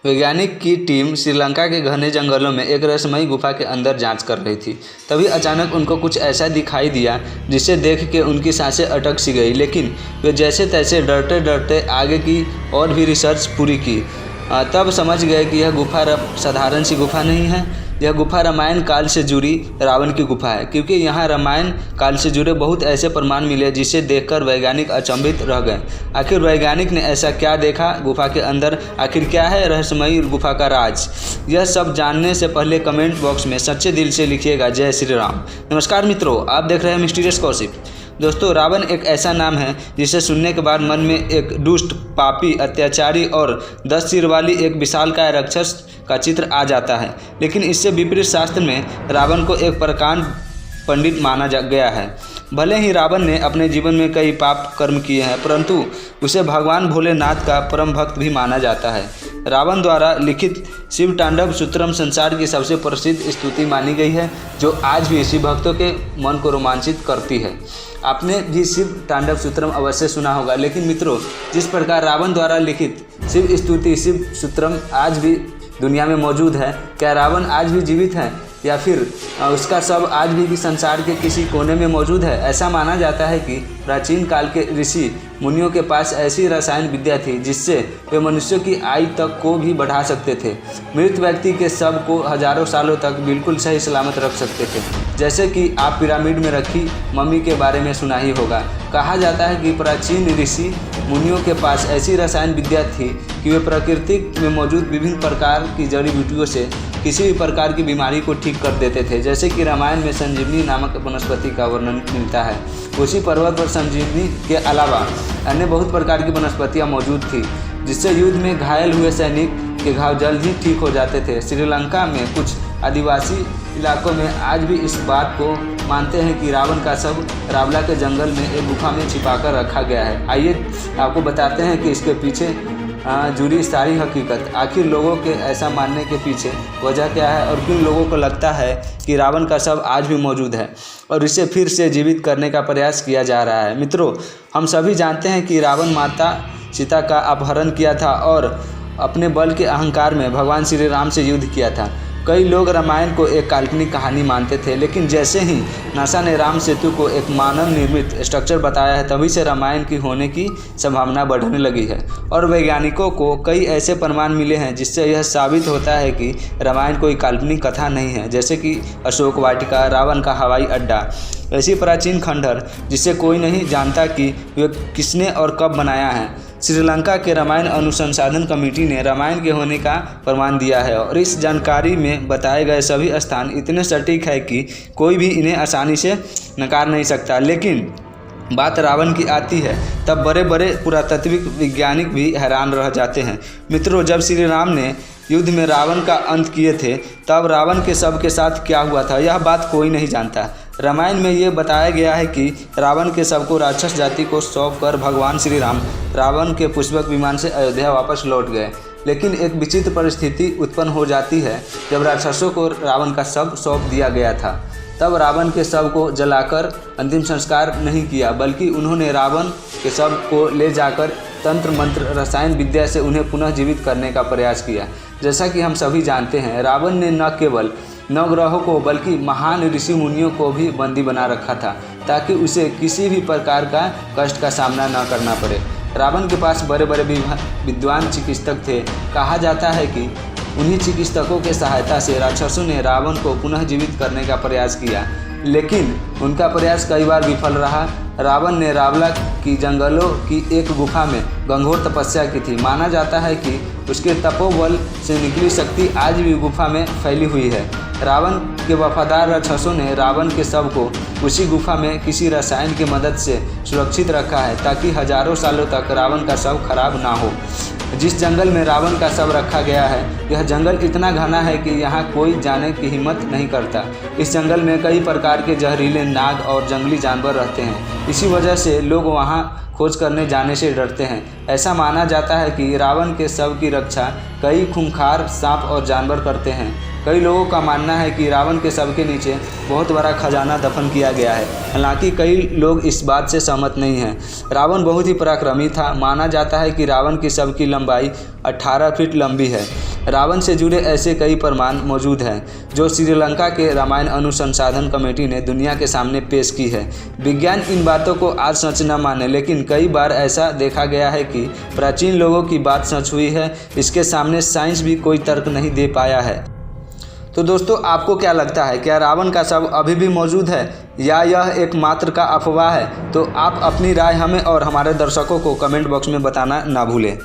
वैज्ञानिक की टीम श्रीलंका के घने जंगलों में एक रहस्यमयी गुफा के अंदर जांच कर रही थी। तभी अचानक उनको कुछ ऐसा दिखाई दिया जिसे देख के उनकी सांसें अटक सी गई, लेकिन वे जैसे तैसे डरते डरते आगे की और भी रिसर्च पूरी की। तब समझ गए कि यह गुफा साधारण सी गुफा नहीं है, यह गुफा रामायण काल से जुड़ी रावण की गुफा है, क्योंकि यहाँ रामायण काल से जुड़े बहुत ऐसे प्रमाण मिले जिसे देखकर वैज्ञानिक अचंभित रह गए। आखिर वैज्ञानिक ने ऐसा क्या देखा गुफा के अंदर, आखिर क्या है रहस्यमयी गुफा का राज? यह सब जानने से पहले कमेंट बॉक्स में सच्चे दिल से लिखिएगा जय श्री राम। नमस्कार मित्रों, आप देख रहे हैं मिस्टीरियस गॉसिप। दोस्तों, रावण एक ऐसा नाम है जिसे सुनने के बाद मन में एक दुष्ट, पापी, अत्याचारी और 10 सिर वाली एक विशालकाय राक्षस का चित्र आ जाता है। लेकिन इससे विपरीत शास्त्र में रावण को एक प्रकांड पंडित माना गया है। भले ही रावण ने अपने जीवन में कई पाप कर्म किए हैं, परंतु उसे भगवान भोलेनाथ का परम भक्त भी माना जाता है। रावण द्वारा लिखित शिव तांडव सूत्रम संसार की सबसे प्रसिद्ध स्तुति मानी गई है, जो आज भी शिव भक्तों के मन को रोमांचित करती है। आपने भी शिव तांडव सूत्रम अवश्य सुना होगा, लेकिन मित्रों, जिस प्रकार रावण द्वारा लिखित शिव स्तुति शिव सूत्रम आज भी दुनिया में मौजूद है, क्या रावण आज भी जीवित है या फिर उसका शव आज भी संसार के किसी कोने में मौजूद है? ऐसा माना जाता है कि प्राचीन काल के ऋषि मुनियों के पास ऐसी रसायन विद्या थी जिससे वे मनुष्यों की आयु तक को भी बढ़ा सकते थे। मृत व्यक्ति के शव को हजारों सालों तक बिल्कुल सही सलामत रख सकते थे, जैसे कि आप पिरामिड में रखी मम्मी के बारे में सुना ही होगा। कहा जाता है कि प्राचीन ऋषि मुनियों के पास ऐसी रसायन विद्या थी कि वे प्रकृति में मौजूद विभिन्न प्रकार की जड़ी बूटियों से किसी भी प्रकार की बीमारी को ठीक कर देते थे। जैसे कि रामायण में संजीवनी नामक वनस्पति का वर्णन मिलता है। उसी पर्वत पर संजीवनी के अलावा अन्य बहुत प्रकार की वनस्पतियाँ मौजूद थी, जिससे युद्ध में घायल हुए सैनिक के घाव जल्द ही ठीक हो जाते थे। श्रीलंका में कुछ आदिवासी इलाकों में आज भी इस बात को मानते हैं कि रावण का शव रावला के जंगल में एक गुफा में छिपाकर रखा गया है। आइए आपको बताते हैं कि इसके पीछे जुड़ी सारी हकीकत। आखिर लोगों के ऐसा मानने के पीछे वजह क्या है और किन लोगों को लगता है कि रावण का शव आज भी मौजूद है और इसे फिर से जीवित करने का प्रयास किया जा रहा है। मित्रों, हम सभी जानते हैं कि रावण माता सीता का अपहरण किया था और अपने बल के अहंकार में भगवान श्री राम से युद्ध किया था। कई लोग रामायण को एक काल्पनिक कहानी मानते थे, लेकिन जैसे ही नासा ने राम सेतु को एक मानव निर्मित स्ट्रक्चर बताया है, तभी से रामायण की होने की संभावना बढ़ने लगी है। और वैज्ञानिकों को कई ऐसे प्रमाण मिले हैं जिससे यह साबित होता है कि रामायण कोई काल्पनिक कथा नहीं है, जैसे कि अशोक वाटिका, रावण का हवाई अड्डा, ऐसी प्राचीन खंडहर जिसे कोई नहीं जानता कि वे किसने और कब बनाया है। श्रीलंका के रामायण अनुसंधान कमेटी ने रामायण के होने का प्रमाण दिया है और इस जानकारी में बताए गए सभी स्थान इतने सटीक है कि कोई भी इन्हें आसानी से नकार नहीं सकता। लेकिन बात रावण की आती है तब बड़े बड़े पुरातात्विक वैज्ञानिक भी हैरान रह जाते हैं। मित्रों, जब श्री राम ने युद्ध में रावण का अंत किए थे, तब रावण के शव के साथ क्या हुआ था, यह बात कोई नहीं जानता। रामायण में ये बताया गया है कि रावण के शव को राक्षस जाति को सौंप कर भगवान श्री राम रावण के पुष्पक विमान से अयोध्या वापस लौट गए। लेकिन एक विचित्र परिस्थिति उत्पन्न हो जाती है जब राक्षसों को रावण का शव सौंप दिया गया था। तब रावण के शव को जलाकर अंतिम संस्कार नहीं किया, बल्कि उन्होंने रावण के शव को ले जाकर तंत्र मंत्र रसायन विद्या से उन्हें पुनः जीवित करने का प्रयास किया। जैसा कि हम सभी जानते हैं, रावण ने न केवल नवग्रहों को बल्कि महान ऋषि मुनियों को भी बंदी बना रखा था, ताकि उसे किसी भी प्रकार का कष्ट का सामना न करना पड़े। रावण के पास बड़े बड़े विद्वान चिकित्सक थे। कहा जाता है कि उन्हीं चिकित्सकों के सहायता से राक्षसों ने रावण को पुनः जीवित करने का प्रयास किया, लेकिन उनका प्रयास कई बार विफल रहा। रावण ने रावला की जंगलों की एक गुफा में घंघोर तपस्या की थी। माना जाता है कि उसके तपोबल से निकली शक्ति आज भी गुफा में फैली हुई है। रावण के वफादार राक्षसों ने रावण के शव को उसी गुफा में किसी रसायन की मदद से सुरक्षित रखा है, ताकि हजारों सालों तक रावण का शव खराब ना हो। जिस जंगल में रावण का शव रखा गया है, यह जंगल इतना घना है कि यहाँ कोई जाने की हिम्मत नहीं करता। इस जंगल में कई प्रकार के जहरीले नाग और जंगली जानवर रहते हैं। इसी वजह से लोग वहाँ खोज करने जाने से डरते हैं। ऐसा माना जाता है कि रावण के शव की रक्षा कई खूंखार सांप और जानवर करते हैं। कई लोगों का मानना है कि रावण के शव के नीचे बहुत बड़ा खजाना दफन किया गया है। हालांकि कई लोग इस बात से सहमत नहीं हैं। रावण बहुत ही पराक्रमी था। माना जाता है कि रावण के शव की लंबाई 18 फीट लंबी है रावण से जुड़े ऐसे कई प्रमाण मौजूद हैं जो श्रीलंका के रामायण अनुसंधान कमेटी ने दुनिया के सामने पेश की है। विज्ञान इन बातों को आज सच न माने, लेकिन कई बार ऐसा देखा गया है कि प्राचीन लोगों की बात सच हुई है। इसके सामने साइंस भी कोई तर्क नहीं दे पाया है। तो दोस्तों, आपको क्या लगता है, क्या रावण का शव अभी भी मौजूद है या यह एक मात्र का अफवाह है? तो आप अपनी राय हमें और हमारे दर्शकों को कमेंट बॉक्स में बताना ना भूलें।